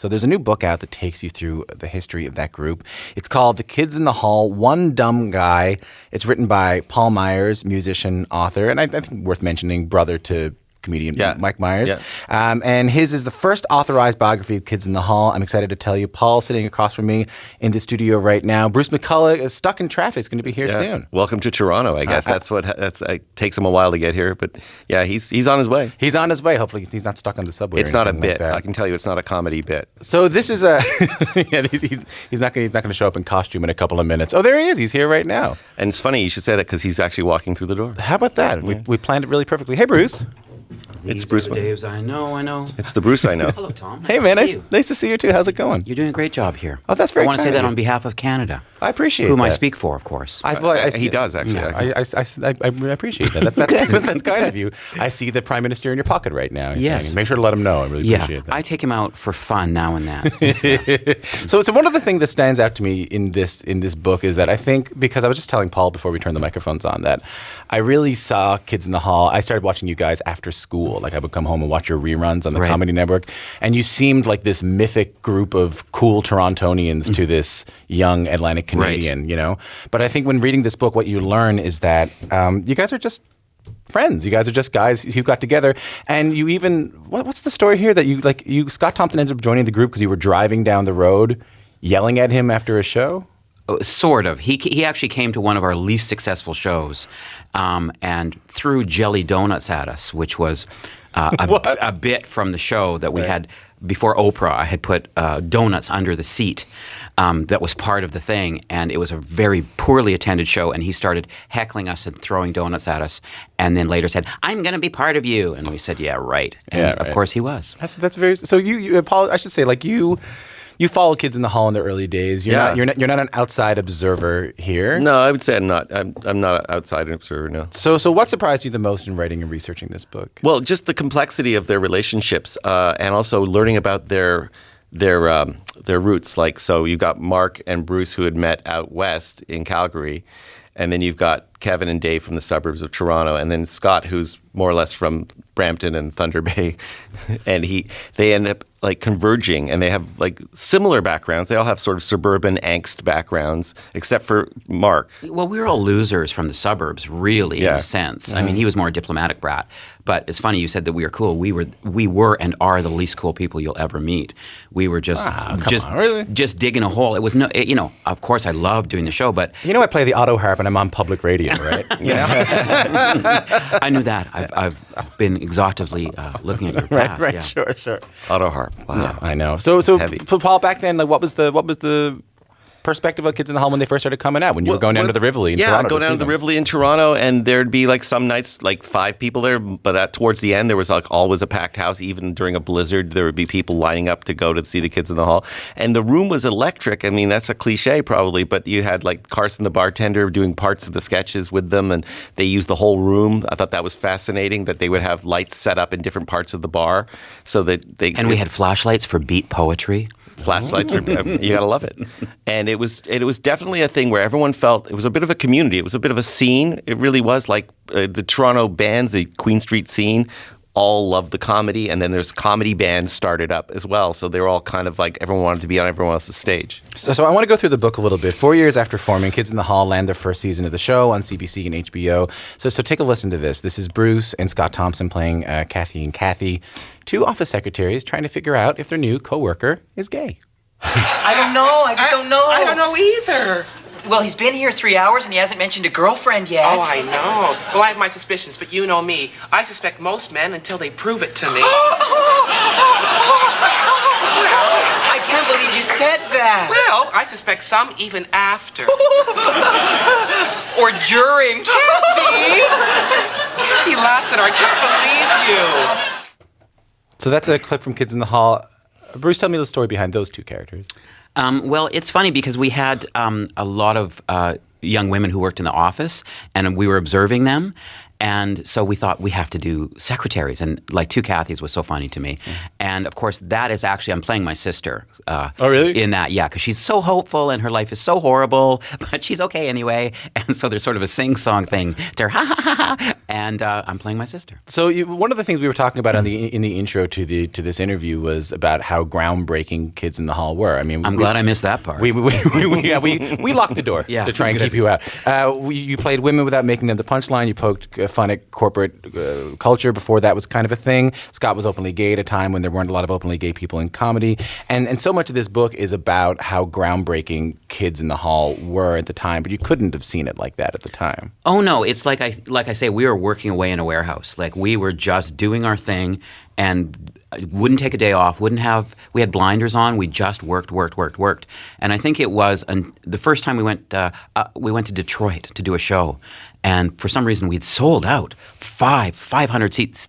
So there's a new book out that takes you through the history of that group. It's called The Kids in the Hall, One Dumb Guy. It's written by Paul Myers, musician, author, and I think worth mentioning, brother to comedian Mike Myers. Yeah. And his is the first authorized biography of Kids in the Hall. I'm excited to tell you, Paul, sitting across from me in the studio right now. Bruce McCulloch is stuck in traffic. He's going to be here soon. Welcome to Toronto, I guess. It takes him a while to get here, but yeah, he's on his way. He's on his way. Hopefully he's not stuck on the subway. It's not a bit. Like I can tell you it's not a comedy bit. So this is a he's not going to show up in costume in a couple of minutes. Oh, there he is. He's here right now. And it's funny you should say that because he's actually walking through the door. How about that? We planned it really perfectly. Hey, Bruce. It's Bruce. Daves, I know. It's the Bruce I know. Hello, Tom. Hey, man. Nice to see you, too. How's it going? You're doing a great job here. Oh, that's very I want to say kind that of you. on behalf of Canada. I appreciate Whom that. I speak for, of course. He does, actually. I appreciate that. That's kind of you. I see the Prime Minister in your pocket right now. Yes. Make sure to let him know. I really appreciate that. I take him out for fun now and then. So one of the things that stands out to me in this book is that I think, because I was just telling Paul before we turned the microphones on, that I really saw Kids in the Hall. I started watching you guys after school. Like I would come home and watch your reruns on the Comedy Network, and you seemed like this mythic group of cool Torontonians to this young Atlantic Canadian, you know? But I think when reading this book, what you learn is that you guys are just friends. You guys are just guys who got together, and you even what's the story here that you Scott Thompson ended up joining the group because you were driving down the road yelling at him after a show? Sort of. He actually came to one of our least successful shows and threw jelly donuts at us, which was a bit from the show that we had before Oprah. I had put donuts under the seat that was part of the thing, and it was a very poorly attended show, and he started heckling us and throwing donuts at us, and then later said, "I'm going to be part of you," and we said, "Yeah, right." And of course he was. That's very... So you Paul, I should say, like you followed Kids in the Hall in the early days. You're not an outside observer here. No, I would say I'm not. I'm not an outside observer. No. So what surprised you the most in writing and researching this book? Well, just the complexity of their relationships, and also learning about their roots. Like, so you got Mark and Bruce who had met out west in Calgary, and then you've got Kevin and Dave from the suburbs of Toronto, and then Scott, who's more or less from Brampton and Thunder Bay, and they end up like converging, and they have like similar backgrounds. They all have sort of suburban angst backgrounds, except for Mark. Well, we were all losers from the suburbs, really, in a sense. Mm-hmm. I mean, he was more a diplomatic brat. But it's funny you said that we were cool. We were and are the least cool people you'll ever meet. We were just digging a hole. It was of course I love doing the show, but I play the auto harp and I'm on public radio, right? I knew that. I've been exhaustively looking at your past. Right, yeah. sure. Auto harp. Wow. Yeah, I know. So Paul, back then, like, what was the perspective of Kids in the Hall when they first started coming out, when you were going down to the Rivoli in Toronto? Yeah, go down to the Rivoli in Toronto, and there'd be like some nights like 5 people there, but towards the end there was like always a packed house. Even during a blizzard, there would be people lining up to go to see the Kids in the Hall, and the room was electric. I mean, that's a cliche probably, but you had like Carson the bartender doing parts of the sketches with them, and they used the whole room. I thought that was fascinating that they would have lights set up in different parts of the bar, so that they we had flashlights for beat poetry. Flashlights, you gotta love it. And it was definitely a thing where everyone felt it was a bit of a community. It was a bit of a scene. It really was like the Toronto bands, the Queen Street scene, all loved the comedy, and then there's comedy bands started up as well. So they were all kind of like everyone wanted to be on everyone else's stage. So I want to go through the book a little bit. 4 years after forming, Kids in the Hall land their first season of the show on CBC and HBO. So take a listen to this. This is Bruce and Scott Thompson playing Kathy and Kathy, 2 office secretaries trying to figure out if their new coworker is gay. I don't know. I just don't know. I don't know either. Well, he's been here 3 hours and he hasn't mentioned a girlfriend yet. Oh, I know. Well, I have my suspicions, but you know me. I suspect most men until they prove it to me. I can't believe you said that. Well, I suspect some even after. Or during. Kathy Lassiter, I can't believe you. So that's a clip from Kids in the Hall. Bruce, tell me the story behind those 2 characters. Well, it's funny because we had a lot of young women who worked in the office, and we were observing them. And so we thought we have to do secretaries, and like Two Kathys was so funny to me. And of course, that is actually I'm playing my sister. Oh, really? In that, yeah, because she's so hopeful and her life is so horrible, but she's okay anyway. And so there's sort of a sing-song thing to her, ha ha ha ha. And I'm playing my sister. So one of the things we were talking about in the intro to this interview was about how groundbreaking Kids in the Hall were. I mean, I'm glad I missed that part. We locked the door Yeah. to try and keep you out. You played women without making them the punchline. You poked fun at corporate culture before that was kind of a thing. Scott was openly gay at a time when there weren't a lot of openly gay people in comedy. And so much of this book is about how groundbreaking Kids in the Hall were at the time, but you couldn't have seen it like that at the time. Oh no, it's like I say, we were working away in a warehouse. Like we were just doing our thing and wouldn't take a day off, we had blinders on, we just worked. And I think it was the first time we went to Detroit to do a show, and for some reason we'd sold out 500 seats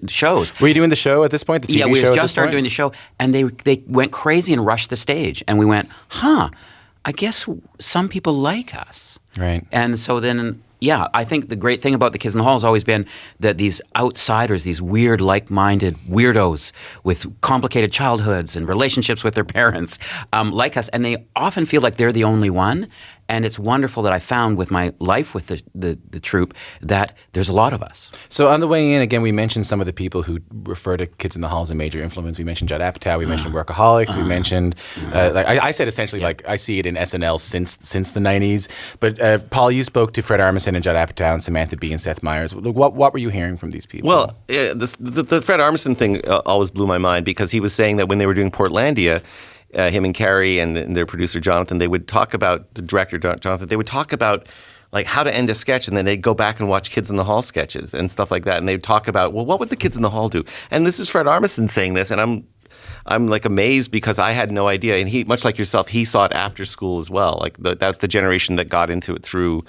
shows. Were you doing the show at this point? The TV Yeah, we show at just this started point? doing the show, and they went crazy and rushed the stage, and we went, I guess some people like us. Right. And so then, yeah, I think the great thing about the Kids in the Hall has always been that these outsiders, these weird, like-minded weirdos with complicated childhoods and relationships with their parents, like us, and they often feel like they're the only one. And it's wonderful that I found with my life with the troupe that there's a lot of us. So on the way in, again, we mentioned some of the people who refer to Kids in the Hall as a major influence. We mentioned Judd Apatow. We mentioned Workaholics. We mentioned, I said essentially, like, I see it in SNL since the 90s. But Paul, you spoke to Fred Armisen and Judd Apatow and Samantha Bee and Seth Meyers. What were you hearing from these people? Well, the Fred Armisen thing always blew my mind because he was saying that when they were doing Portlandia, him and Carrie and their producer Jonathan, they would talk about the director Jonathan. They would talk about like how to end a sketch, and then they'd go back and watch Kids in the Hall sketches and stuff like that, and they'd talk about, well, what would the Kids in the Hall do? And this is Fred Armisen saying this, and I'm like amazed because I had no idea. And he, much like yourself, he saw it after school as well. Like that's the generation that got into it through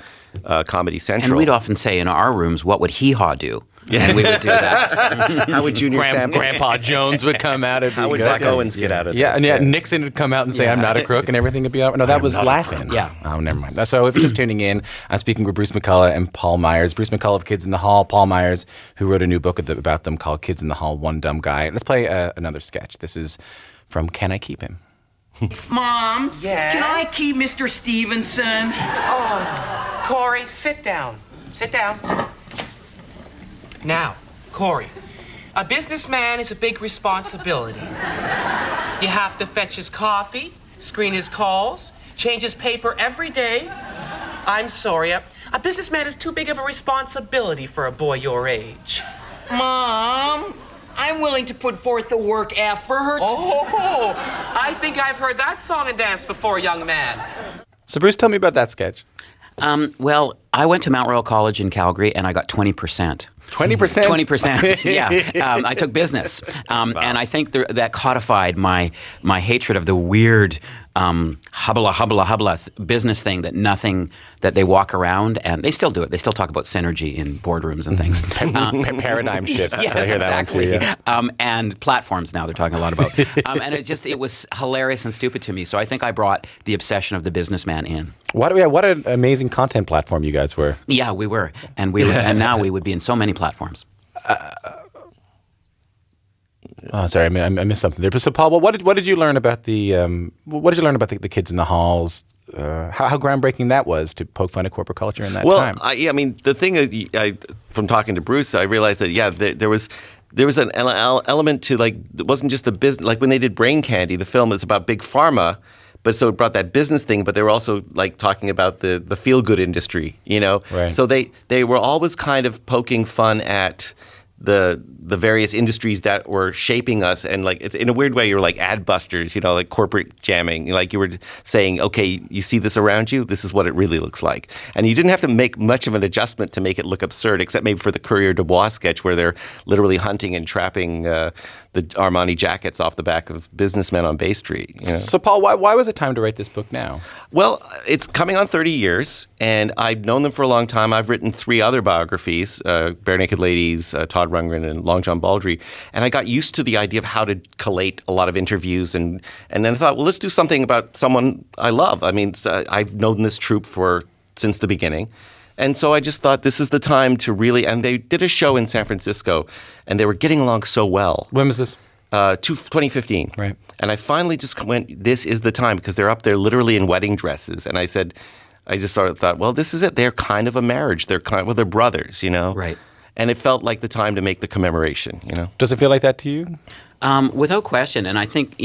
Comedy Central. And we'd often say in our rooms, what would hee-haw do? Yeah. And we would do that. How would Junior Sam, Grandpa Jones would come out. How would Zach Owens get out of this? Yeah, Nixon would come out and say, I'm not a crook, and everything would be out. No, that was laughing. Yeah. Oh, never mind. So if you're just tuning in, I'm speaking with Bruce McCulloch and Paul Myers. Bruce McCulloch of Kids in the Hall, Paul Myers, who wrote a new book about them called Kids in the Hall, One Dumb Guy. Let's play another sketch. This is from Can I Keep Him? Mom, Yes? can I keep Mr. Stevenson? Corey, sit down. Sit down. Now, Corey, a businessman is a big responsibility. You have to fetch his coffee, screen his calls, change his paper every day. I'm sorry, a businessman is too big of a responsibility for a boy your age. Mom, I'm willing to put forth the work effort. Oh, I think I've heard that song and dance before, young man. So Bruce, tell me about that sketch. Well, I went to Mount Royal College in Calgary, and I got 20%. 20%? 20%, yeah. I took business. And I think that codified my hatred of the weird hubba business thing that they walk around, and they still do it. They still talk about synergy in boardrooms and things. Paradigm shifts. Yes, I hear exactly. that one too, yeah. And platforms now they're talking a lot about. And it was hilarious and stupid to me. So I think I brought the obsession of the businessman in. What an amazing content platform you guys were. Yeah, we were. And now we would be in so many platforms. Oh, sorry, I missed something there. So, Paul, what did you learn about the the Kids in the Halls? How groundbreaking that was to poke fun at corporate culture in that time. I mean, the thing from talking to Bruce, I realized that there was an element to, like, it wasn't just the business. Like when they did Brain Candy, the film is about big pharma. But so it brought that business thing, but they were also like talking about the feel good industry, you know. Right. So they were always kind of poking fun at the various industries that were shaping us, and like it's in a weird way you're like ad busters, you know, like corporate jamming. Like you were saying, okay, you see this around you, this is what it really looks like, and you didn't have to make much of an adjustment to make it look absurd, except maybe for the Courrier de Bois sketch where they're literally hunting and trapping the Armani jackets off the back of businessmen on Bay Street. You know? So, Paul, why was it time to write this book now? Well, it's coming on 30 years, and I've known them for a long time. I've written 3 other biographies, Bare Naked Ladies, Todd Rundgren, and Long John Baldry, and I got used to the idea of how to collate a lot of interviews, and then I thought, well, let's do something about someone I love. I mean, I've known this troupe since the beginning, And so I just thought this is the time to really, and they did a show in San Francisco, and they were getting along so well. When was this? 2015. Right. And I finally just went, this is the time, because they're up there literally in wedding dresses. And I said, I just sort of thought, well, this is it. They're kind of a marriage. They're brothers, you know? Right. And it felt like the time to make the commemoration, you know? Does it feel like that to you? Without question, and I think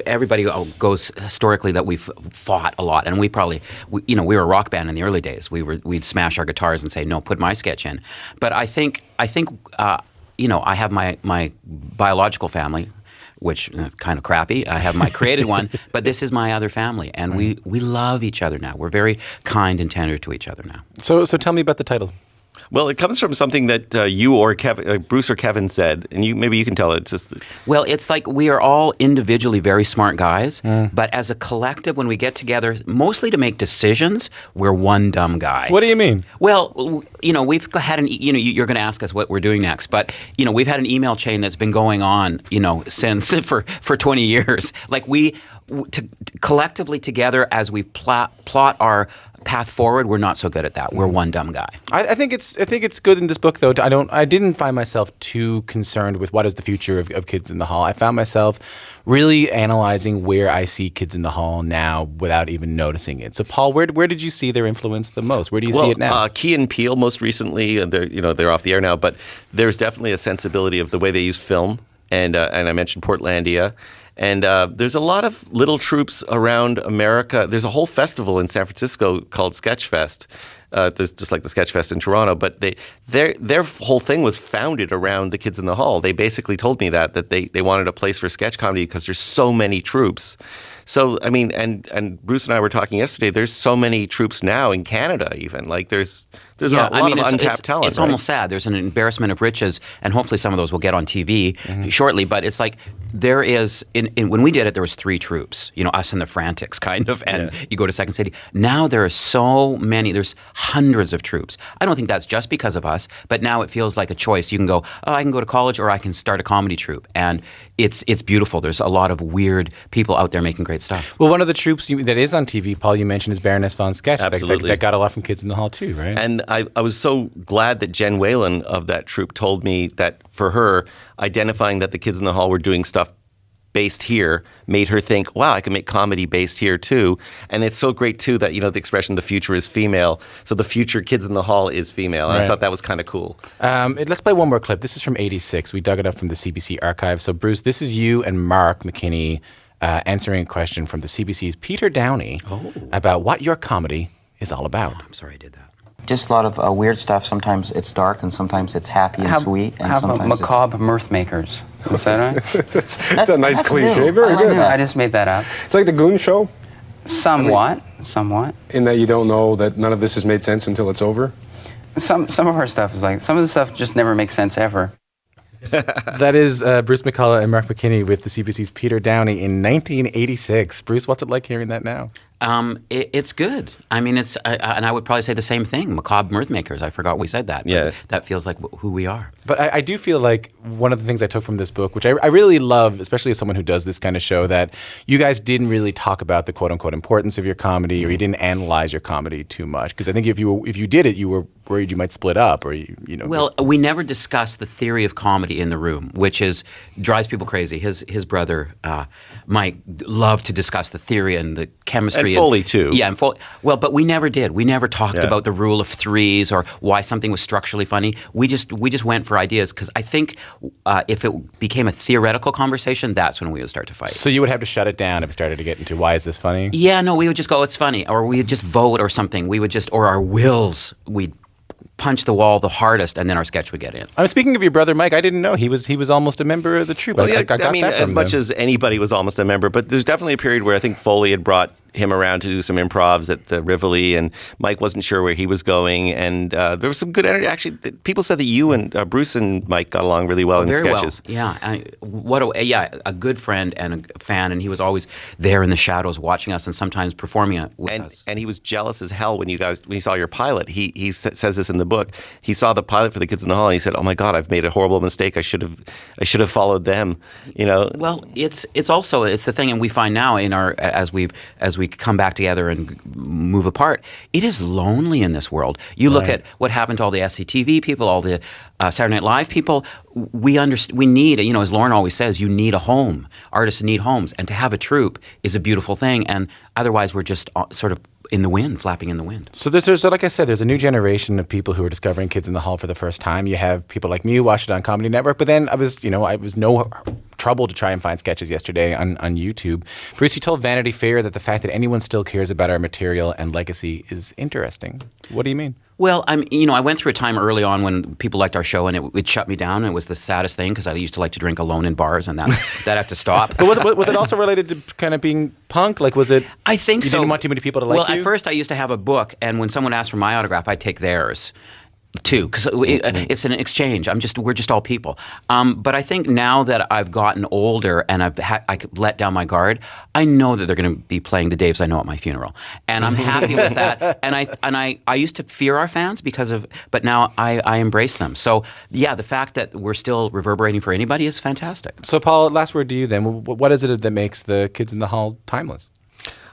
everybody goes historically that we've fought a lot, and we were a rock band in the early days. We'd smash our guitars and say, "No, put my sketch in." But I think I have my biological family, which kind of crappy. I have my created one, but this is my other family, and we love each other now. We're very kind and tender to each other now. So tell me about the title. Well, it comes from something that you or Bruce or Kevin said, and maybe you can tell it. It's just Well, it's like we are all individually very smart guys, but as a collective, when we get together, mostly to make decisions, we're one dumb guy. What do you mean? Well, we've had you're going to ask us what we're doing next, but we've had an email chain that's been going on, since for 20 years. Like collectively together as we plot our path forward, we're not so good at that. We're one dumb guy. I think it's good in this book, though. I didn't find myself too concerned with what is the future of Kids in the Hall. I found myself really analyzing where I see Kids in the Hall now without even noticing it. So, Paul, where did you see their influence the most? Where do you see it now? Key and Peele most recently, they're off the air now, but there's definitely a sensibility of the way they use film, and I mentioned Portlandia. And there's a lot of little troupes around America. There's a whole festival in San Francisco called Sketchfest. There's just like the Sketchfest in Toronto, but their whole thing was founded around the Kids in the Hall. They basically told me that they wanted a place for sketch comedy because there's so many troupes. So I mean, and Bruce and I were talking yesterday. There's so many troupes now in Canada, even like there's a lot of untapped talent. It's almost sad. There's an embarrassment of riches, and hopefully some of those will get on TV shortly. But it's like there is when we did it, there was 3 troupes. Us and the Frantics, kind of, and you go to Second City. Now there are so many. There's hundreds of troupes. I don't think that's just because of us, but now it feels like a choice. You can go, I can go to college, or I can start a comedy troupe, and it's beautiful. There's a lot of weird people out there making great stuff. Well, one of the troupes that is on TV, Paul, you mentioned, is Baroness von Sketch. Absolutely. That got a lot from Kids in the Hall too, right? And I was so glad that Jen Whalen of that troupe told me that for her, identifying that the Kids in the Hall were doing stuff based here made her think, wow, I can make comedy based here too. And it's so great too that, the expression "the future is female." So the future Kids in the Hall is female. And I thought that was kind of cool. Let's play one more clip. This is from '86. We dug it up from the CBC archive. So Bruce, this is you and Mark McKinney answering a question from the CBC's Peter Downey about what your comedy is all about. I'm sorry I did that. Just a lot of weird stuff. Sometimes it's dark, and sometimes it's happy and sweet. And how about sometimes macabre mirth makers? Is that right? That's a nice that's cliche. new. Very I like good. that. I just made that up. It's like the Goon Show, Somewhat. in that you don't know that none of this has made sense until it's over. Some of our stuff is like, some of the stuff just never makes sense ever. That is Bruce McCullough and Mark McKinney with the CBC's Peter Downey in 1986. Bruce, what's it like hearing that now? It's good. I mean, and I would probably say the same thing. Macabre mirth makers. I forgot we said that. Yeah. That feels like who we are. But I do feel like one of the things I took from this book, which I really love, especially as someone who does this kind of show, that you guys didn't really talk about the quote-unquote importance of your comedy, or you didn't analyze your comedy too much. Because I think if you did it, you were worried you might split up, or you know. Well, we never discussed the theory of comedy in the room, which drives people crazy. His brother Mike loved to discuss the theory and the chemistry. And Foley too. Yeah, and Foley. Well, but we never did. We never talked about the rule of threes or why something was structurally funny. We just went for ideas, because I think if it became a theoretical conversation, that's when we would start to fight. So you would have to shut it down if it started to get into why is this funny? Yeah, no, we would just go, it's funny, or we would just vote or something. We would or our wills, we'd punch the wall the hardest, and then our sketch would get in. I'm speaking of your brother Mike. I didn't know he was almost a member of the troupe. Well, I got mean, that from as much them. as anybody was almost a member, but there's definitely a period where I think Foley had brought him around to do some improvs at the Rivoli, and Mike wasn't sure where he was going, and there was some good energy. Actually, people said that you and Bruce and Mike got along really well in the sketches. Well. Yeah, a good friend and a fan, and he was always there in the shadows watching us and sometimes performing it with us. And he was jealous as hell when he saw your pilot. He says this in the book. He saw the pilot for the Kids in the Hall, and he said, "Oh my God, I've made a horrible mistake. I should have followed them." You know. Well, it's also the thing, and we find now in our as we've we come back together and move apart. It is lonely in this world. You look at what happened to all the SCTV people, all the Saturday Night Live people. We need, as Lauren always says, you need a home. Artists need homes, and to have a troupe is a beautiful thing. And otherwise, we're just sort of in the wind, flapping in the wind. So there's like I said, there's a new generation of people who are discovering Kids in the Hall for the first time. You have people like me who watch it on Comedy Network, but then I was no trouble to try and find sketches yesterday on YouTube. Bruce, you told Vanity Fair that the fact that anyone still cares about our material and legacy is interesting. What do you mean? Well, I went through a time early on when people liked our show, and it shut me down. And it was the saddest thing because I used to like to drink alone in bars, and that had to stop. But was it also related to kind of being punk? Like, was it? I think so. You didn't want too many people to like you? Well, at first I used to have a book, and when someone asked for my autograph, I'd take theirs too, because it's an exchange. We're just all people. But I think now that I've gotten older and I let down my guard, I know that they're going to be playing the Daves I know at my funeral, and I'm happy with that. And I used to fear our fans but now I embrace them. So yeah, the fact that we're still reverberating for anybody is fantastic. So Paul, last word to you then. What is it that makes the Kids in the Hall timeless?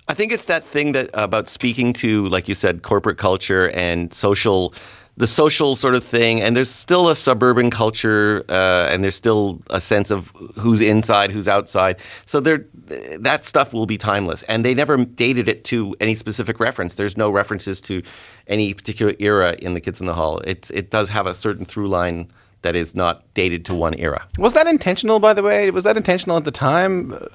I think it's that thing about speaking to, like you said, corporate culture and the social sort of thing, and there's still a suburban culture, and there's still a sense of who's inside, who's outside. So that stuff will be timeless, and they never dated it to any specific reference. There's no references to any particular era in the Kids in the Hall. It does have a certain through line that is not dated to one era. Was that intentional, by the way? Was that intentional at the time?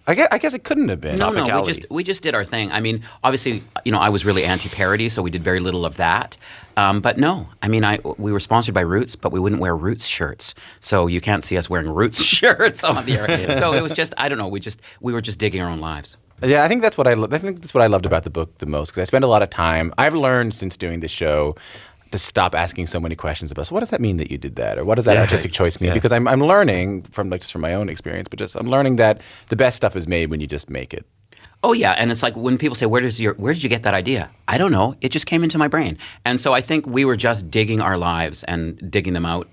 I guess it couldn't have been. No, we just did our thing. I mean, obviously, I was really anti-parody, so we did very little of that. But no, I mean, we were sponsored by Roots, but we wouldn't wear Roots shirts. So you can't see us wearing Roots shirts on the air. So it was just, I don't know, we were just digging our own lives. Yeah, I think that's what I loved about the book the most, because I spent a lot of time. I've learned since doing this show to stop asking so many questions about, so what does that mean that you did that? Or what does that artistic choice mean? Yeah. Because I'm learning from my own experience, but I'm learning that the best stuff is made when you just make it. Oh yeah, and it's like when people say, where did you get that idea? I don't know. It just came into my brain. And so I think we were just digging our lives and digging them out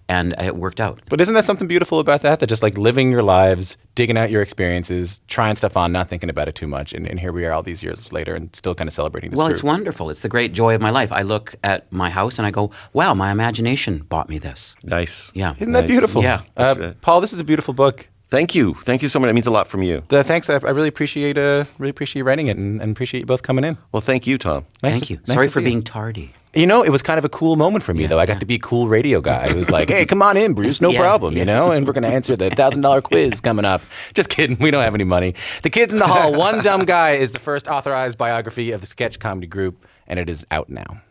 and it worked out. But isn't that something beautiful about that? That just like living your lives, digging out your experiences, trying stuff on, not thinking about it too much. And here we are all these years later and still kind of celebrating this Well, group. It's wonderful. It's the great joy of my life. I look at my house and I go, wow, my imagination bought me this. Nice. Yeah. Isn't that beautiful? Yeah. Paul, this is a beautiful book. Thank you so much. It means a lot from you. Thanks. I really appreciate you writing it and appreciate you both coming in. Well, thank you, Tom. Thank you. Sorry for being tardy. It was kind of a cool moment for me, though. I got to be a cool radio guy who was like, hey, come on in, Bruce, no problem, and we're going to answer the $1,000 quiz coming up. Just kidding. We don't have any money. The Kids in the Hall, One Dumb Guy is the first authorized biography of the sketch comedy group, and it is out now.